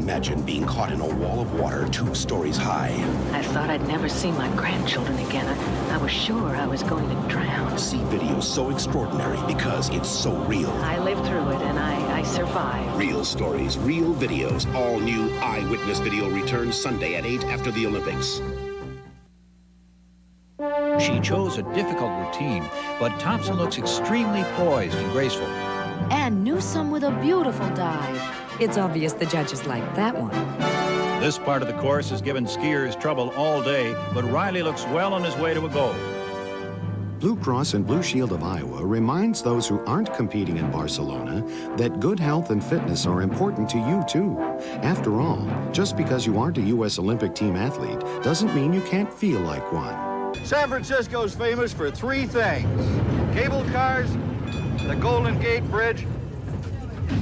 Imagine being caught in a wall of water 2 stories high. I thought I'd never see my grandchildren again. I was sure I was going to drown. See videos so extraordinary because it's so real. I lived through it, and I survived. Real stories, real videos. All new Eyewitness video returns Sunday at 8 after the Olympics. She chose a difficult routine, but Thompson looks extremely poised and graceful. And Newsome with a beautiful dive. It's obvious the judges like that one. This part of the course has given skiers trouble all day, but Riley looks well on his way to a goal. Blue Cross and Blue Shield of Iowa reminds those who aren't competing in Barcelona that good health and fitness are important to you, too. After all, just because you aren't a U.S. Olympic team athlete doesn't mean you can't feel like one. San Francisco's famous for 3 things: cable cars, the Golden Gate Bridge,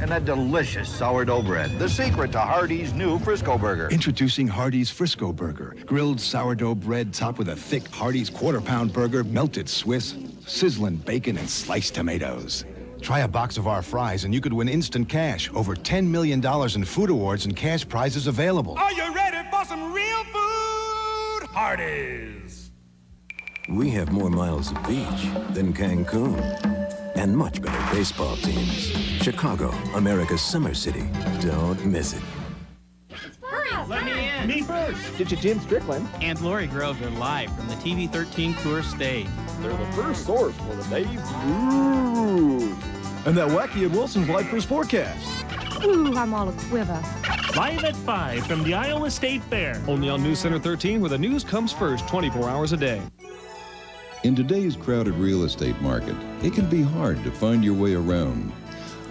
and that delicious sourdough bread. The secret to Hardee's new Frisco Burger. Introducing Hardee's Frisco Burger. Grilled sourdough bread topped with a thick Hardee's quarter-pound burger, melted Swiss, sizzling bacon, and sliced tomatoes. Try a box of our fries and you could win instant cash. Over $10 million in food awards and cash prizes available. Are you ready for some real food? Hardee's. We have more miles of beach than Cancun. And much better baseball teams. Chicago, America's summer city. Don't miss it. Let me in. Me first. Did you Jim Strickland? And Lori Groves are live from the TV13 tour stage. They're the first source for the day's news. And that wacky Ed Wilson's live first forecast. Ooh, I'm all a quiver. Live at 5 from the Iowa State Fair. Only on News Center 13, where the news comes first 24 hours a day. In today's crowded real estate market, it can be hard to find your way around.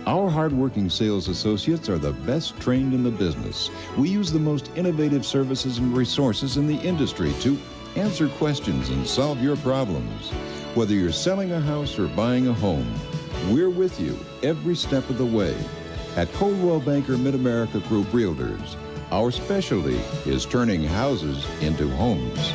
Our hardworking sales associates are the best trained in the business. We use the most innovative services and resources in the industry to answer questions and solve your problems. Whether you're selling a house or buying a home, we're with you every step of the way. At Coldwell Banker Mid-America Group Realtors, our specialty is turning houses into homes.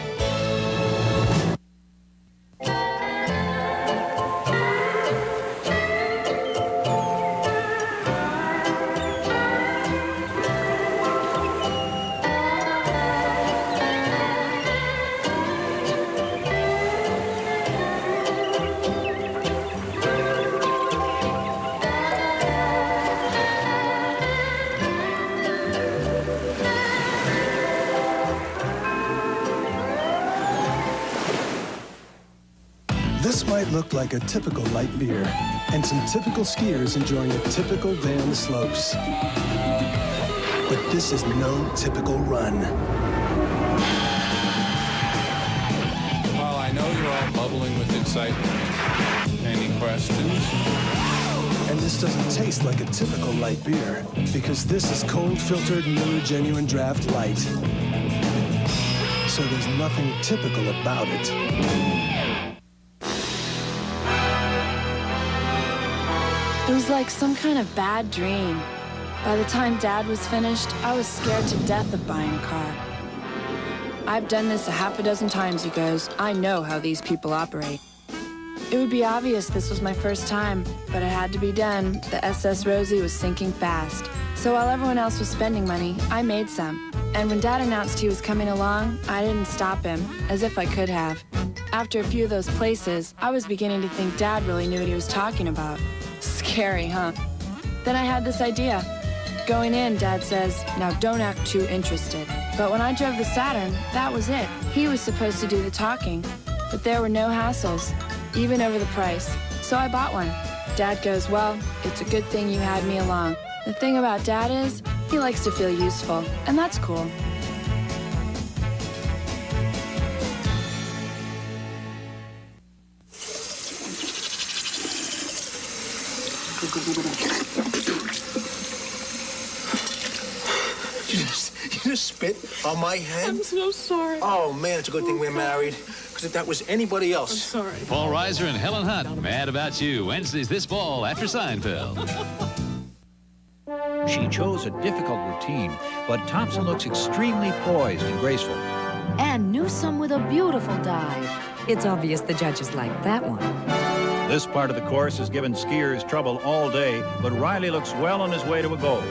This might look like a typical light beer, and some typical skiers enjoying a typical day on the slopes. But this is no typical run. Well, I know you're all bubbling with excitement. Any questions? And this doesn't taste like a typical light beer, because this is cold-filtered Miller Genuine Draft Light. So there's nothing typical about it. It was like some kind of bad dream. By the time Dad was finished, I was scared to death of buying a car. I've done this 6 times, he goes. I know how these people operate. It would be obvious this was my first time, but it had to be done. The SS Rosie was sinking fast. So while everyone else was spending money, I made some. And when Dad announced he was coming along, I didn't stop him, as if I could have. After a few of those places, I was beginning to think Dad really knew what he was talking about. Scary, huh? Then I had this idea. Going in, Dad says, now don't act too interested. But when I drove the Saturn, that was it. He was supposed to do the talking, but there were no hassles, even over the price. So I bought one. Dad goes, well, it's a good thing you had me along. The thing about Dad is, he likes to feel useful, and that's cool. You just spit on my head? I'm so sorry. Oh, man, it's a good thing we're married. Because if that was anybody else... I'm sorry. Paul Reiser and Helen Hunt, Mad About You, Wednesdays this fall after Seinfeld. She chose a difficult routine, but Thompson looks extremely poised and graceful. And Newsome with a beautiful dive. It's obvious the judges like that one. This part of the course has given skiers trouble all day, but Riley looks well on his way to a goal.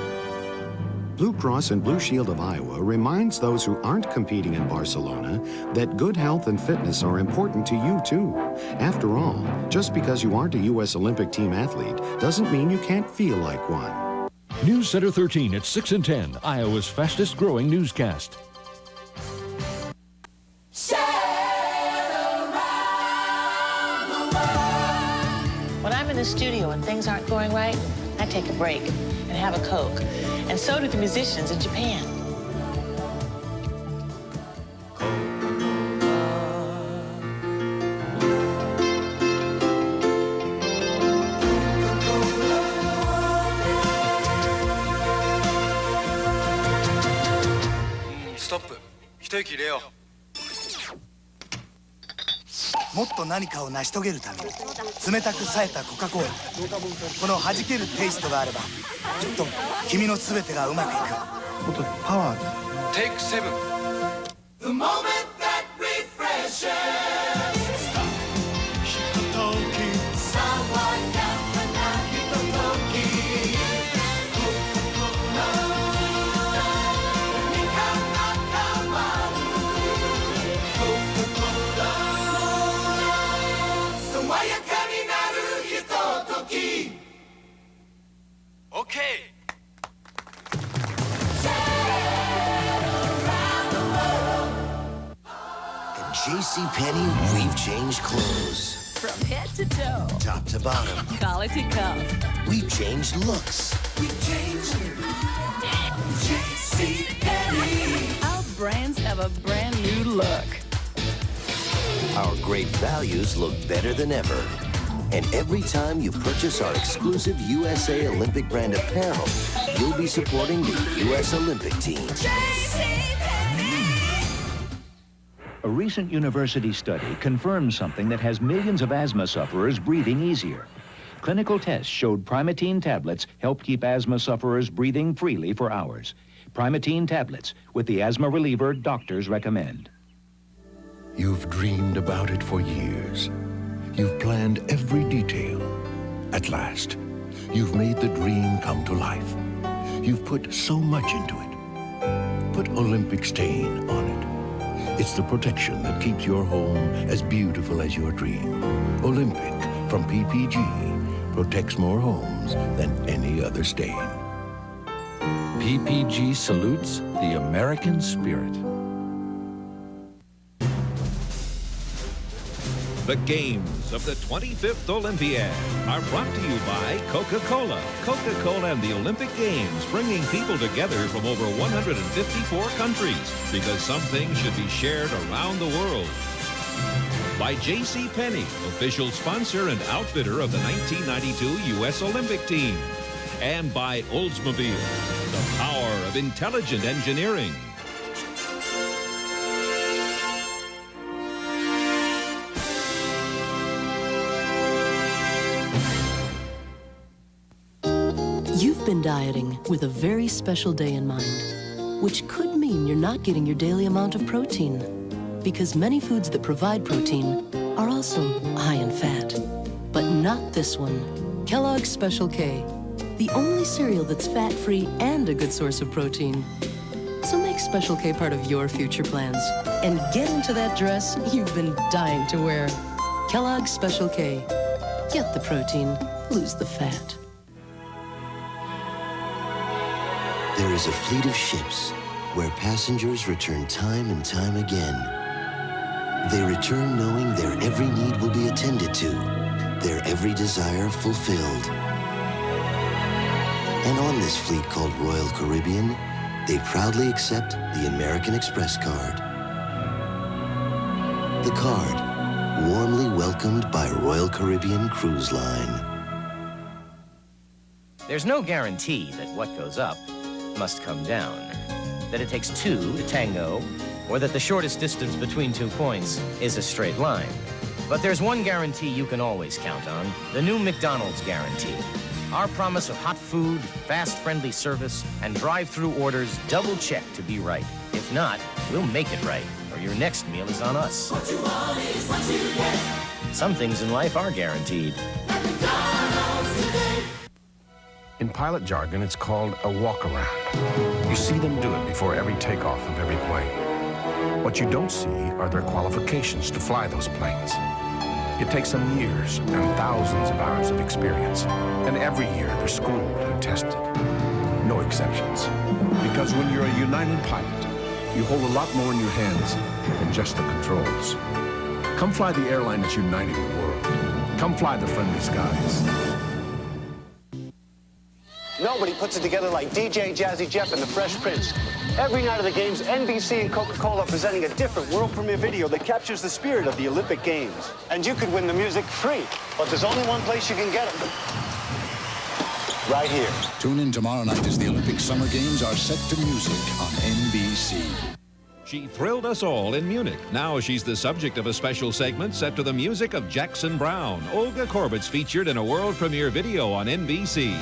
Blue Cross and Blue Shield of Iowa reminds those who aren't competing in Barcelona that good health and fitness are important to you, too. After all, just because you aren't a U.S. Olympic team athlete doesn't mean you can't feel like one. News Center 13 at 6 and 10, Iowa's fastest growing newscast. When I'm in the studio and things aren't going right, I take a break and have a Coke. And so do the musicians in Japan. Stop. 一息入れよう。もっと何かを成し遂げるために冷たく冴えたコカ・コーラ、この弾けるテイストがあればきっと君の全てがうまくいく。もっとパワーで。Take 7. The moment that refreshes. Stop. ひととき。爽やかなひととき。Coca-Cola。何かが変わる。Coca-Cola。爽やかになるひととき。Okay. JCPenney, we've changed clothes. From head to toe. Top to bottom. Collar to cuff. We've changed looks. We've changed JCPenney. Our brands have a brand new look. Our great values look better than ever. And every time you purchase our exclusive USA Olympic brand apparel, you'll be supporting the U.S. Olympic team. A recent university study confirms something that has millions of asthma sufferers breathing easier. Clinical tests showed Primatene tablets help keep asthma sufferers breathing freely for hours. Primatene tablets, with the asthma reliever doctors recommend. You've dreamed about it for years. You've planned every detail. At last, you've made the dream come to life. You've put so much into it. Put Olympic stain on it. It's the protection that keeps your home as beautiful as your dream. Olympic from PPG protects more homes than any other stain. PPG salutes the American spirit. The games of the 25th Olympiad are brought to you by Coca-Cola. Coca-Cola and the Olympic Games, bringing people together from over 154 countries, because some things should be shared around the world. By JCPenney, official sponsor and outfitter of the 1992 U.S. Olympic team. And by Oldsmobile, the power of intelligent engineering. You've been dieting with a very special day in mind, which could mean you're not getting your daily amount of protein, because many foods that provide protein are also high in fat. But not this one. Kellogg's Special K, the only cereal that's fat-free and a good source of protein. So make Special K part of your future plans and get into that dress you've been dying to wear. Kellogg's Special K. Get the protein, lose the fat. There is a fleet of ships where passengers return time and time again. They return knowing their every need will be attended to, their every desire fulfilled. And on this fleet called Royal Caribbean, they proudly accept the American Express card. The card, warmly welcomed by Royal Caribbean Cruise Line. There's no guarantee that what goes up must come down, that it takes two to tango, or that the shortest distance between 2 points is a straight line. But there's one guarantee you can always count on, the new McDonald's guarantee. Our promise of hot food, fast, friendly service, and drive-through orders double-checked to be right. If not, we'll make it right, or your next meal is on us. What you want is what you get. Some things in life are guaranteed. McDonald's today. In pilot jargon, it's called a walk-around. You see them do it before every takeoff of every plane. What you don't see are their qualifications to fly those planes. It takes them years and thousands of hours of experience. And every year they're schooled and tested. No exceptions. Because when you're a United pilot, you hold a lot more in your hands than just the controls. Come fly the airline that's uniting the world. Come fly the friendly skies. Nobody puts it together like DJ Jazzy Jeff and the Fresh Prince. Every night of the games, NBC and Coca-Cola are presenting a different world premiere video that captures the spirit of the Olympic Games. And you could win the music free, but there's only one place you can get it. Right here. Tune in tomorrow night as the Olympic Summer Games are set to music on NBC. She thrilled us all in Munich. Now she's the subject of a special segment set to the music of Jackson Browne. Olga Korbitz's featured in a world premiere video on NBC.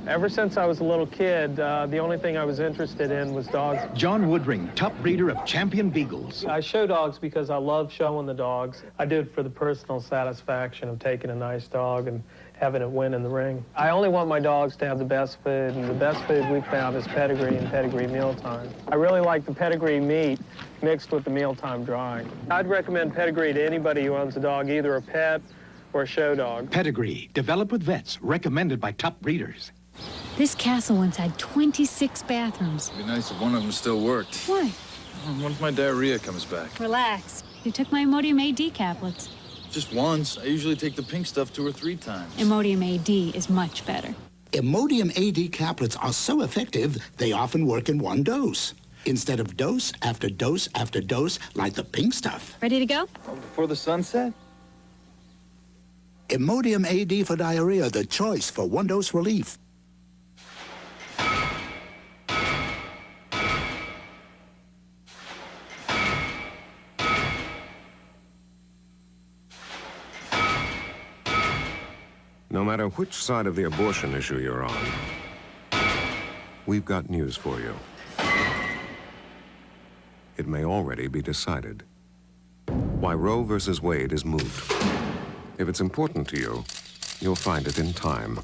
Ever since I was a little kid, the only thing I was interested in was dogs. John Woodring, top breeder of champion beagles. I show dogs because I love showing the dogs. I do it for the personal satisfaction of taking a nice dog and having it win in the ring. I only want my dogs to have the best food, and the best food we found is Pedigree and Pedigree Mealtime. I really like the Pedigree meat mixed with the Mealtime drying. I'd recommend Pedigree to anybody who owns a dog, either a pet or a show dog. Pedigree, developed with vets, recommended by top breeders. This castle once had 26 bathrooms. It'd be nice if one of them still worked. Why? What if my diarrhea comes back? Relax. You took my Imodium A-D caplets. Just once. I usually take the pink stuff 2 or 3 times. Imodium A-D is much better. Imodium A-D caplets are so effective, they often work in one dose. Instead of dose after dose after dose, like the pink stuff. Ready to go? Before the sunset? Imodium A-D for diarrhea, the choice for one-dose relief. No matter which side of the abortion issue you're on, we've got news for you. It may already be decided. Why Roe versus Wade is moot. If it's important to you, you'll find it in time.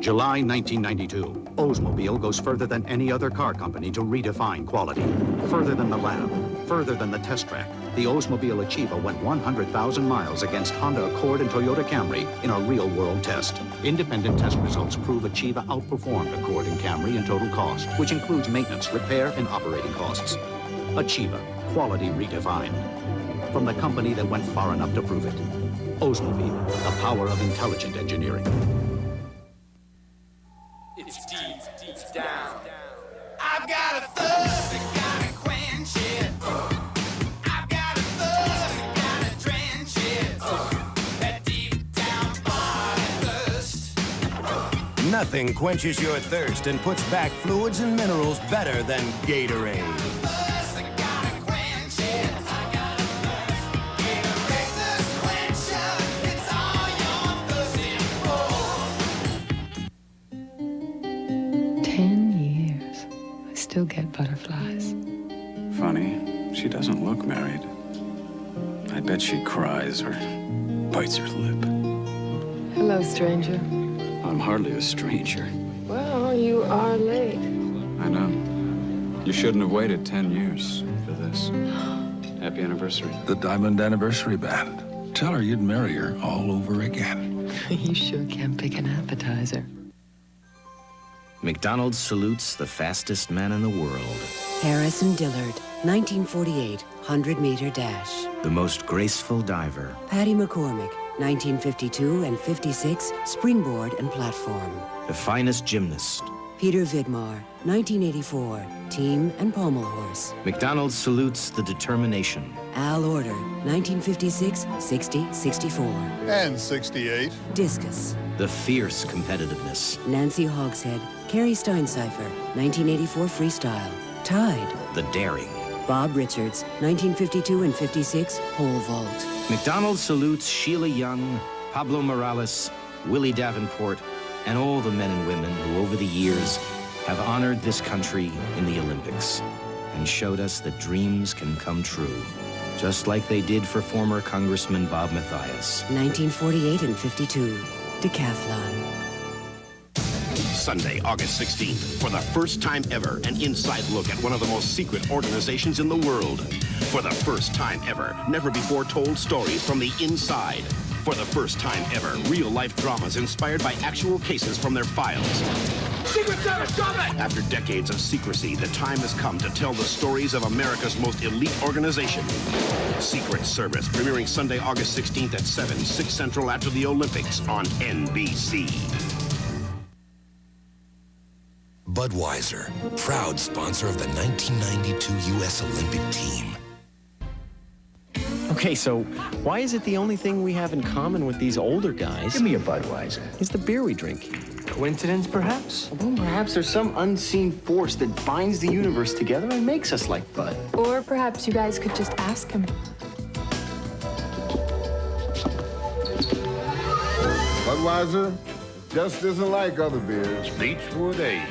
July 1992. Oldsmobile goes further than any other car company to redefine quality. Further than the lab, further than the test track. The Oldsmobile Achieva went 100,000 miles against Honda Accord and Toyota Camry in a real-world test. Independent test results prove Achieva outperformed Accord and Camry in total cost, which includes maintenance, repair, and operating costs. Achieva, quality redefined. From the company that went far enough to prove it. Oldsmobile, the power of intelligent engineering. It's deep down. I've got a thirst, I gotta quench it. I've got a thirst, I gotta drench it. That deep down body thirst. Nothing quenches your thirst and puts back fluids and minerals better than Gatorade. Still get butterflies. Funny, she doesn't look married. I bet she cries or bites her lip. Hello, stranger. I'm hardly a stranger. Well, you are late. I know. You shouldn't have waited 10 years for this. Happy anniversary. The Diamond Anniversary Band. Tell her you'd marry her all over again. You sure can pick an appetizer. McDonald salutes the fastest man in the world. Harrison Dillard, 1948, 100-meter dash. The most graceful diver. Patty McCormick, 1952 and 56, springboard and platform. The finest gymnast. Peter Vidmar, 1984, team and pommel horse. McDonald salutes the determination. Al Order, 1956, 60, 64. And 68. Discus. The fierce competitiveness. Nancy Hogshead, Carrie Steinseifer, 1984 freestyle. Tide. The daring. Bob Richards, 1952 and 56 pole vault. McDonald salutes Sheila Young, Pablo Morales, Willie Davenport, and all the men and women who over the years have honored this country in the Olympics and showed us that dreams can come true, just like they did for former Congressman Bob Mathias. 1948 and 52. Decathlon. Sunday, August 16th, for the first time ever, an inside look at one of the most secret organizations in the world. For the first time ever, never before told stories from the inside. For the first time ever, real-life dramas inspired by actual cases from their files. Secret Service, drop it! After decades of secrecy, the time has come to tell the stories of America's most elite organization. Secret Service, premiering Sunday, August 16th at 7, 6 Central after the Olympics on NBC. Budweiser, proud sponsor of the 1992 U.S. Olympic team. Okay, so why is it the only thing we have in common with these older guys? Give me a Budweiser. Is the beer we drink. Coincidence, perhaps? Well, perhaps there's some unseen force that binds the universe together and makes us like Bud. Or perhaps you guys could just ask him. Budweiser just isn't like other beers. Beechwood age.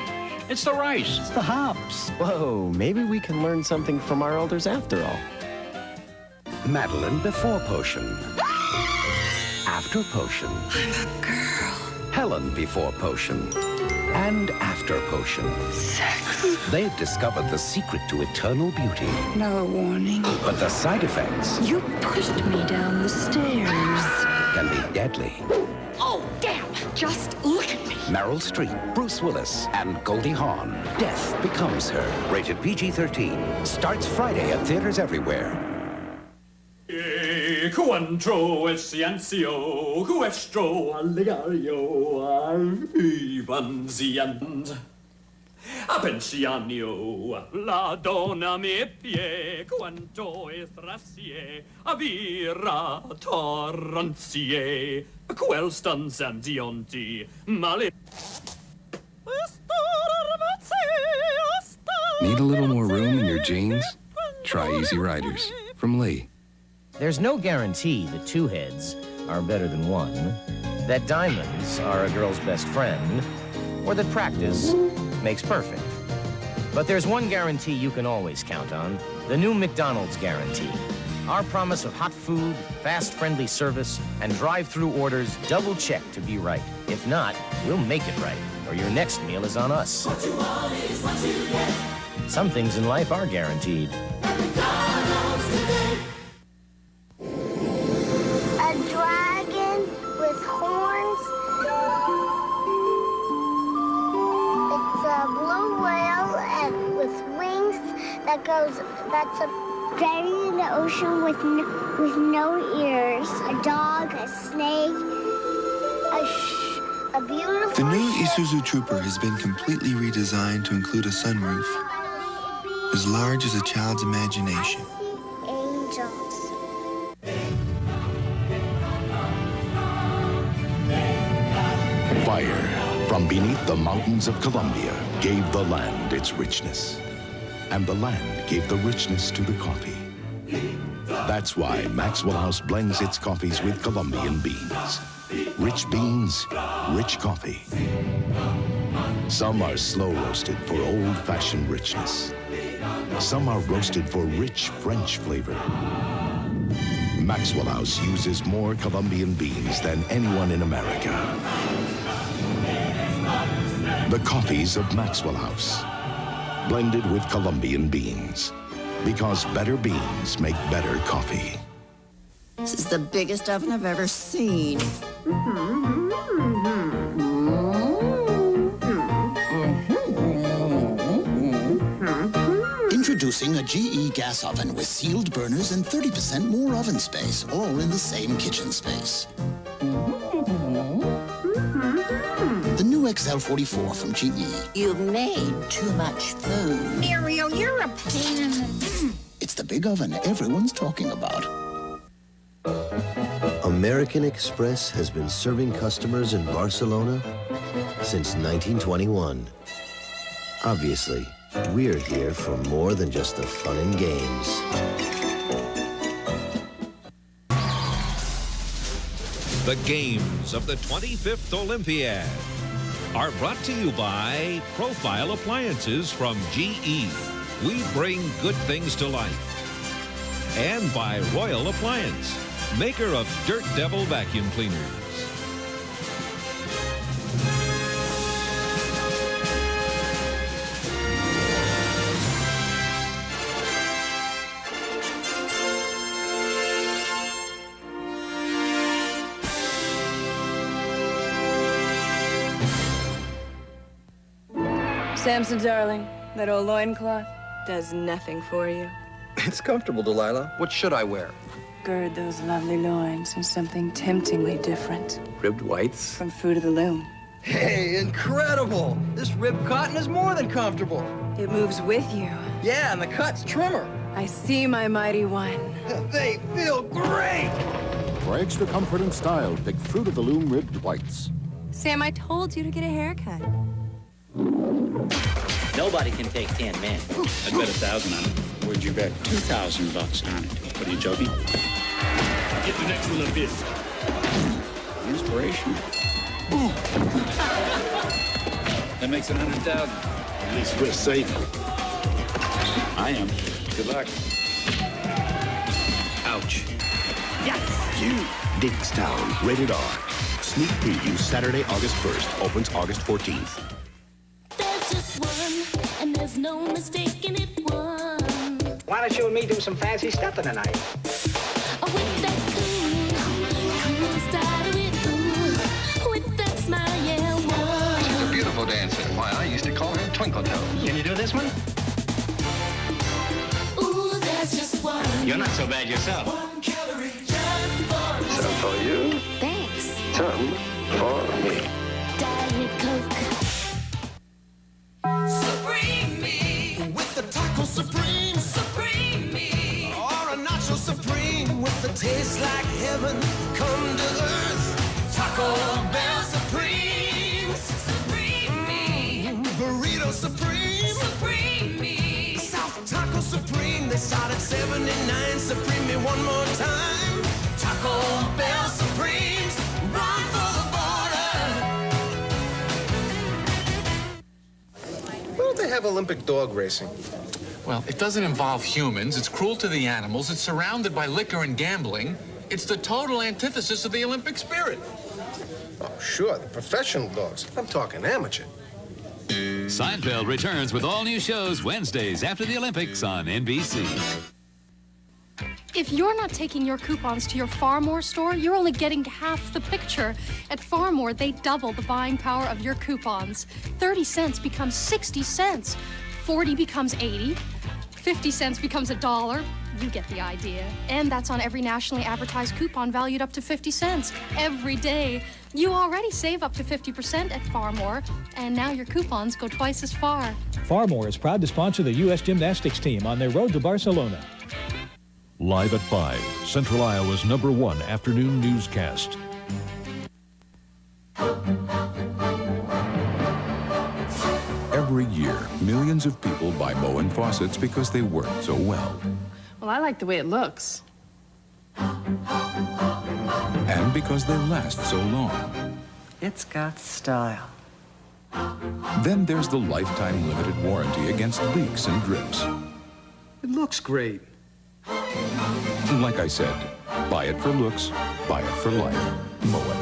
It's the rice. It's the hops. Whoa, maybe we can learn something from our elders after all. Madeline before potion. After potion. I'm a girl. Helen before potion. And after potion. Sex. They've discovered the secret to eternal beauty. No warning. But the side effects You pushed me down the stairs. can be deadly. Oh, damn! Just look at me. Meryl Streep, Bruce Willis, and Goldie Hawn. Death becomes her. Rated PG-13. Starts Friday at theaters everywhere. Quantro esciencio, questro allegario, vivanziant. Appensianio, la donna me pie, quanto estrasie, avira torrantie, quel stanzandionti, male. Need a little more room in your jeans? Try Easy Riders from Lee. There's no guarantee that two heads are better than one, that diamonds are a girl's best friend, or that practice makes perfect. But there's one guarantee you can always count on, the new McDonald's guarantee. Our promise of hot food, fast, friendly service, and drive-through orders double-checked to be right. If not, we'll make it right, or your next meal is on us. What you want is what you get. Some things in life are guaranteed. McDonald's today. A dragon with horns. It's a blue whale and with wings that's a dragon in the ocean with no ears. A dog, a snake, a beautiful The new ship. Isuzu Trooper has been completely redesigned to include a sunroof as large as a child's imagination. Angels. Fire from beneath the mountains of Colombia gave the land its richness. And the land gave the richness to the coffee. That's why Maxwell House blends its coffees with Colombian beans. Rich beans, rich coffee. Some are slow roasted for old-fashioned richness. Some are roasted for rich French flavor. Maxwell House uses more Colombian beans than anyone in America. The coffees of Maxwell House, blended with Colombian beans, because better beans make better coffee. This is the biggest oven I've ever seen. Introducing a GE gas oven with sealed burners and 30% more oven space, all in the same kitchen space. The new XL44 from GE. You've made too much food. Muriel, you're a pain in the... It's the big oven everyone's talking about. American Express has been serving customers in Barcelona since 1921. Obviously, we're here for more than just the fun and games. The games of the 25th Olympiad are brought to you by Profile Appliances from GE. We bring good things to life. And by Royal Appliance, maker of Dirt Devil vacuum cleaners. Samson, darling, that old loincloth does nothing for you. It's comfortable, Delilah. What should I wear? Gird those lovely loins in something temptingly different. Ribbed whites? From Fruit of the Loom. Hey, incredible! This ribbed cotton is more than comfortable. It moves with you. Yeah, and the cut's trimmer. I see, my mighty one. They feel great! For extra comfort and style, pick Fruit of the Loom ribbed whites. Sam, I told you to get a haircut. Nobody can take 10 men. I'd bet 1,000 on it. Where'd you bet? $2,000 on it. What are you joking? Get the next one a bit. Inspiration. That makes it 100,000. At least we're safe. I am. Good luck. Ouch. Yes! You. Dinkstown, rated R. Sneak preview Saturday, August 1st. Opens August 14th. There's just one, and there's no mistaking it one. Why don't you and me do some fancy stuffing tonight? With that cool style of it, ooh, with that smile, yeah, one. She's a beautiful dancer. Why, I used to call her Twinkle Toes. Can you do this one? Ooh, there's just one. You're not so bad yourself. One calorie, just one. Some for you, Thanks. some for me. Diet Coke. Supreme me with the taco supreme, supreme me, or a nacho supreme with the taste like heaven come to earth. Taco Bell Supreme, supreme me, burrito supreme, supreme me, South Taco Supreme. They start at 79. Supreme me one more time. Taco Bell Supremes, run for the border. Why don't they have Olympic dog racing? Well, it doesn't involve humans. It's cruel to the animals. It's surrounded by liquor and gambling. It's the total antithesis of the Olympic spirit. Oh, sure, the professional dogs. I'm talking amateur. Seinfeld returns with all new shows Wednesdays after the Olympics on NBC. If you're not taking your coupons to your Farmore store, you're only getting half the picture. At Farmore, they double the buying power of your coupons. 30 cents becomes 60 cents. 40 becomes 80. 50 cents becomes $1. You get the idea. And that's on every nationally advertised coupon valued up to 50 cents. Every day. You already save up to 50% at Farmore, and now your coupons go twice as far. Farmore is proud to sponsor the U.S. gymnastics team on their road to Barcelona. Live at 5, Central Iowa's #1 afternoon newscast. Every year, millions of people buy Moen faucets because they work so well. Well, I like the way it looks. And because they last so long. It's got style. Then there's the lifetime limited warranty against leaks and drips. It looks great. Like I said, buy it for looks, buy it for life. Moen.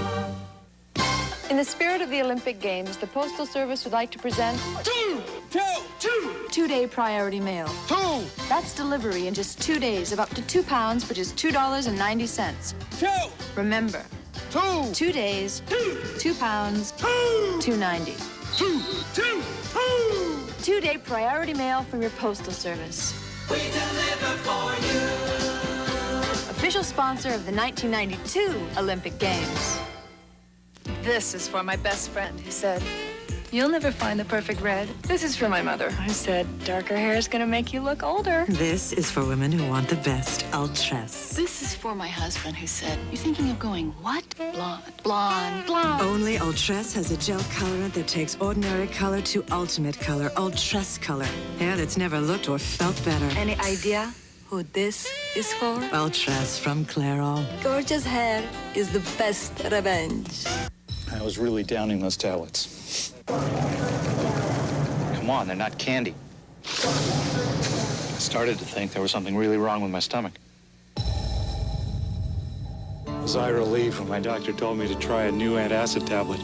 In the spirit of the Olympic Games, the Postal Service would like to present two-day priority mail. That's delivery in just 2 days of up to 2 pounds, which is $2.90. Remember, 2 days, 2 pounds, $2.90. 2-day priority mail from your Postal Service. We deliver for you. Official sponsor of the 1992 Olympic Games. This is for my best friend who said, "You'll never find the perfect red." This is for my mother who said, "Darker hair is gonna make you look older." This is for women who want the best, Ultress. This is for my husband who said, "You're thinking of going what? Blonde, blonde, blonde." Only Ultress has a gel colorant that takes ordinary color to ultimate color, Ultress color. Hair that's never looked or felt better. Any idea who this is for? Ultress from Clairol. Gorgeous hair is the best revenge. I was really downing those tablets. Come on, they're not candy. I started to think there was something really wrong with my stomach. Was I relieved when my doctor told me to try a new antacid tablet?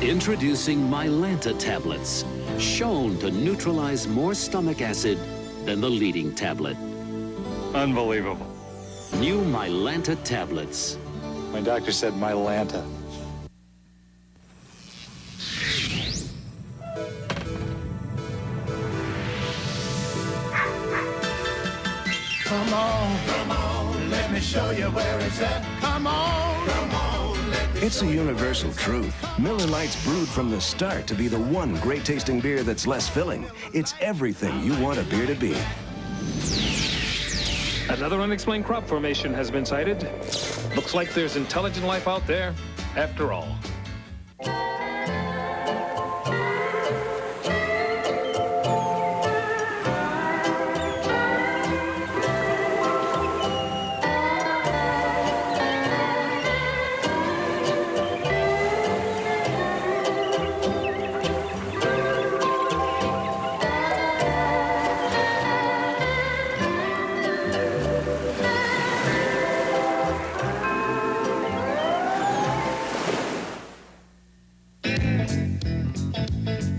Introducing Mylanta tablets, shown to neutralize more stomach acid than the leading tablet. Unbelievable. New Mylanta tablets. My doctor said Mylanta. Come on, let me show you where it's at. Come on, It's a universal truth. Miller Lite's brewed from the start to be the one great-tasting beer that's less filling. It's everything you want a beer to be. Another unexplained crop formation has been sighted. Looks like there's intelligent life out there, after all.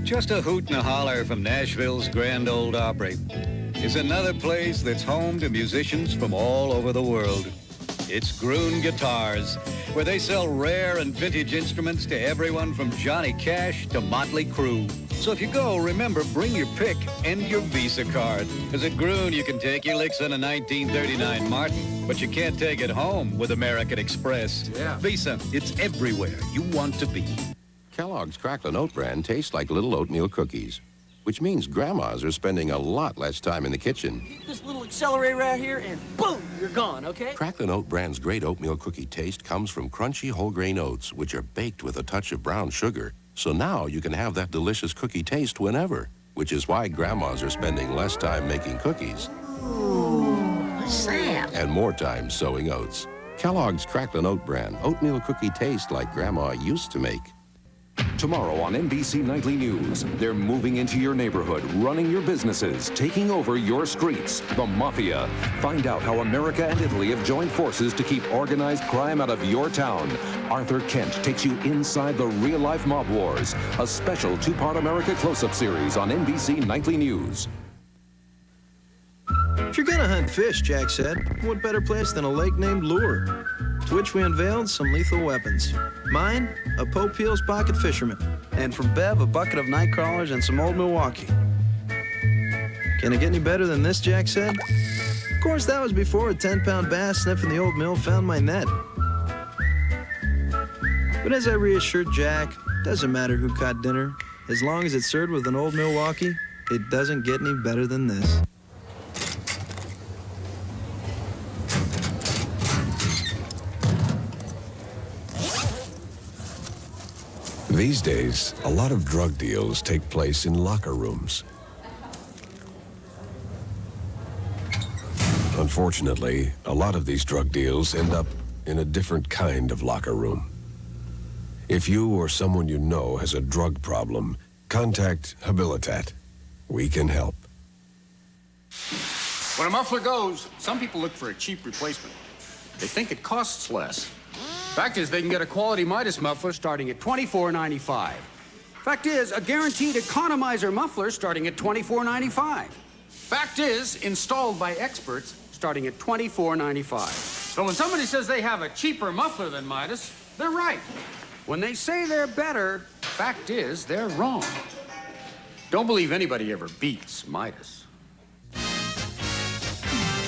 Just a hoot and a holler from Nashville's Grand Ole Opry is another place that's home to musicians from all over the world. It's Groon Guitars, where they sell rare and vintage instruments to everyone from Johnny Cash to Motley Crue. So if you go, remember, bring your pick and your Visa card. Because at Groon, you can take your licks on a 1939 Martin, but you can't take it home with American Express. Yeah. Visa, it's everywhere you want to be. Kellogg's Cracklin' Oat brand tastes like little oatmeal cookies, which means grandmas are spending a lot less time in the kitchen. This little accelerator right here, and boom, you're gone, okay? Cracklin' Oat brand's great oatmeal cookie taste comes from crunchy whole grain oats, which are baked with a touch of brown sugar. So now you can have that delicious cookie taste whenever, which is why grandmas are spending less time making cookies. Ooh, what's that? And more time sewing oats. Kellogg's Cracklin' Oat brand oatmeal cookie taste like grandma used to make. Tomorrow on NBC Nightly News, they're moving into your neighborhood, running your businesses, taking over your streets. The Mafia. Find out how America and Italy have joined forces to keep organized crime out of your town. Arthur Kent takes you inside the real-life mob wars. A special two-part America close-up series on NBC Nightly News. If you're gonna hunt fish, Jack said, what better place than a lake named Lure? To which we unveiled some lethal weapons. Mine, a Pope Peel's pocket fisherman. And from Bev, a bucket of night crawlers and some old Milwaukee. Can it get any better than this, Jack said? Of course, that was before a 10-pound bass sniffing the old mill found my net. But as I reassured Jack, doesn't matter who caught dinner. As long as it's served with an old Milwaukee, it doesn't get any better than this. These days, a lot of drug deals take place in locker rooms. Unfortunately, a lot of these drug deals end up in a different kind of locker room. If you or someone you know has a drug problem, contact Habilitat. We can help. When a muffler goes, some people look for a cheap replacement. They think it costs less. Fact is, they can get a quality Midas muffler starting at $24.95. Fact is, a guaranteed economizer muffler starting at $24.95. Fact is, installed by experts starting at $24.95. So when somebody says they have a cheaper muffler than Midas, they're right. When they say they're better, fact is, they're wrong. Don't believe anybody ever beats Midas.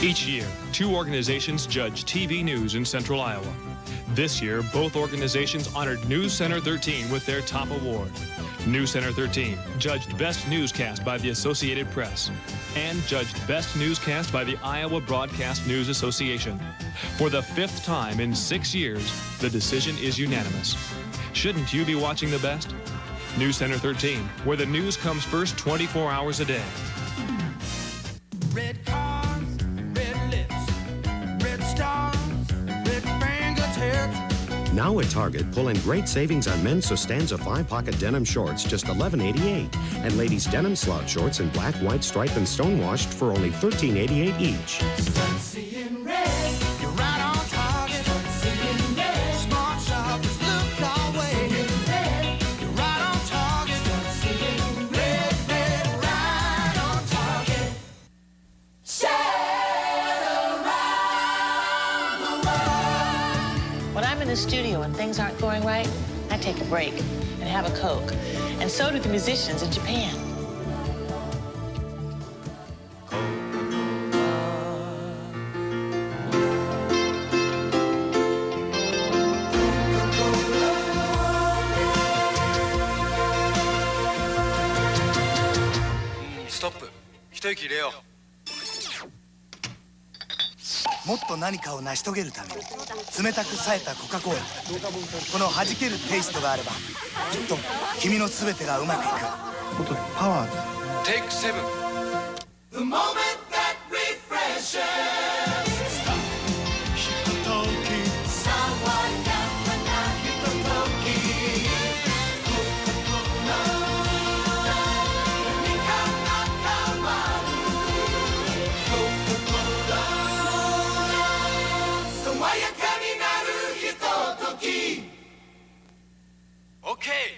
Each year, 2 organizations judge TV news in Central Iowa. This year, both organizations honored News Center 13 with their top award. News Center 13 judged Best Newscast by the Associated Press and judged Best Newscast by the Iowa Broadcast News Association. For the 5th time in 6 years, the decision is unanimous. Shouldn't you be watching the best? News Center 13, where the news comes first 24 hours a day. Red cars, red lips, red stars, red fingertips. Now at Target, pull in great savings on men's Sustanza 5-pocket denim shorts, just $11.88. And ladies' denim slouch shorts in black, white, stripe, and stonewashed for only $13.88 each. Start seeing red. You're right on target. Start seeing red. Smart shoppers look our way. Red. You're right on target. Start seeing red, red, right on target. When I'm in the studio and things aren't going right, I take a break and have a Coke. And so do the musicians in Japan. 席入れよもっと何かを成し遂げるために冷たく冴えたコカ・コーラこの弾けるテイストがあればきっと君の全てがうまくいくもっとパワーテイク7 The moment that refreshes. Hitotoki. Sawaya na hitotoki. Coca-Cola. Nika nakamaru. Coca-Cola. Sawayaka ni naru hitotoki. Okay.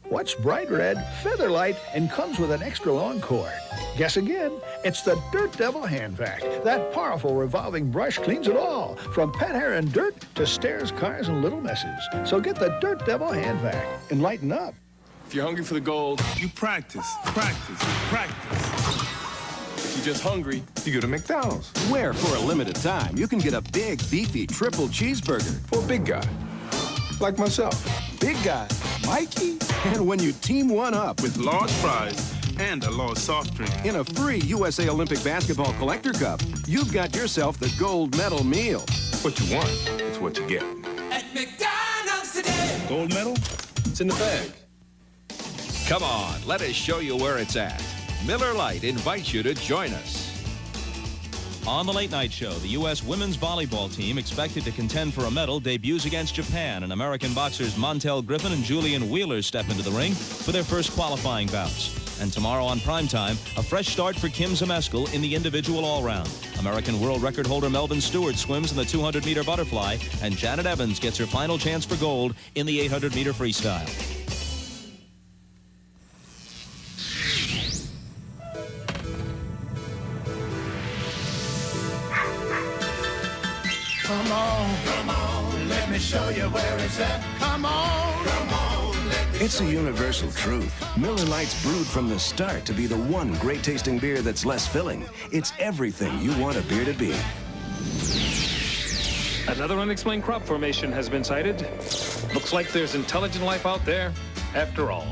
What's bright red, featherlight, and comes with an extra long cord? Guess again, it's the Dirt Devil Hand Vac. That powerful revolving brush cleans it all, from pet hair and dirt to stairs, cars, and little messes. So get the Dirt Devil Hand Vac and lighten up. If you're hungry for the gold, you practice, practice, practice. If you're just hungry, you go to McDonald's. Where, for a limited time, you can get a big, beefy triple cheeseburger. For a big guy, like myself. Big guy, Mikey. And when you team one up with large fries and a large soft drink in a free USA Olympic Basketball Collector Cup, you've got yourself the gold medal meal. What you want is what you get. At McDonald's today. Gold medal? It's in the bag. Come on, let us show you where it's at. Miller Lite invites you to join us. On the Late Night Show, the U.S. women's volleyball team expected to contend for a medal debuts against Japan, and American boxers Montel Griffin and Julian Wheeler step into the ring for their first qualifying bouts. And tomorrow on primetime, a fresh start for Kim Zmeskal in the individual all-round. American world record holder Melvin Stewart swims in the 200-meter butterfly, and Janet Evans gets her final chance for gold in the 800-meter freestyle. Come on, let me show you where it's at. Come on, let me It's a universal truth. Miller Lite's brewed from the start to be the one great-tasting beer that's less filling. It's everything you want a beer to be. Another unexplained crop formation has been sighted. Looks like there's intelligent life out there, after all.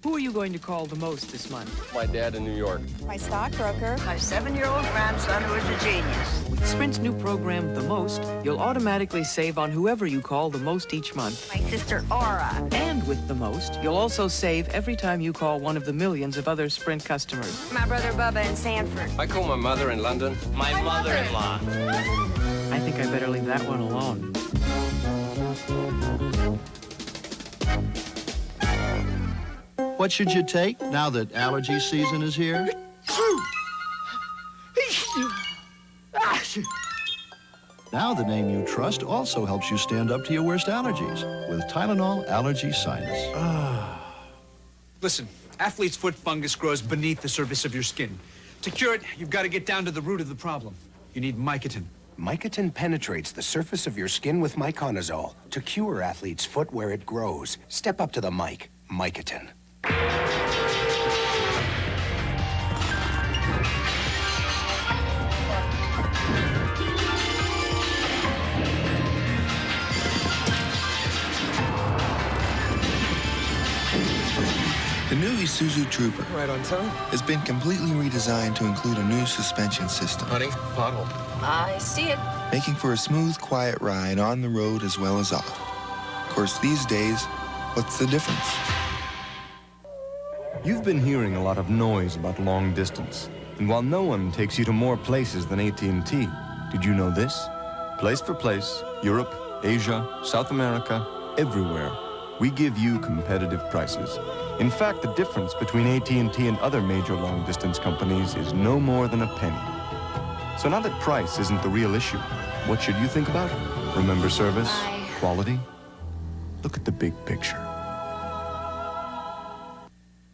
Who are you going to call the most this month? My dad in New York. My stockbroker. My 7-year-old grandson who is a genius. With Sprint's new program, The Most, you'll automatically save on whoever you call the most each month. My sister Aura. And with The Most, you'll also save every time you call one of the millions of other Sprint customers. My brother Bubba in Sanford. I call my mother in London. My mother-in-law. I think I better leave that one alone. What should you take now that allergy season is here? Now the name you trust also helps you stand up to your worst allergies with Tylenol Allergy Sinus. Listen, athlete's foot fungus grows beneath the surface of your skin. To cure it, you've got to get down to the root of the problem. You need Mycotin. Mycotin penetrates the surface of your skin with miconazole to cure athlete's foot where it grows. Step up to the mic. Mycotin. The new Isuzu Trooper Right on time. has been completely redesigned to include a new suspension system, Honey, pothole. I see it. making for a smooth, quiet ride on the road as well as off. Of course, these days, what's the difference? You've been hearing a lot of noise about long distance. And while no one takes you to more places than AT&T, did you know this? Place for place, Europe, Asia, South America, everywhere, we give you competitive prices. In fact, the difference between AT&T and other major long-distance companies is no more than a penny. So now that price isn't the real issue, what should you think about? Remember service, quality? Look at the big picture.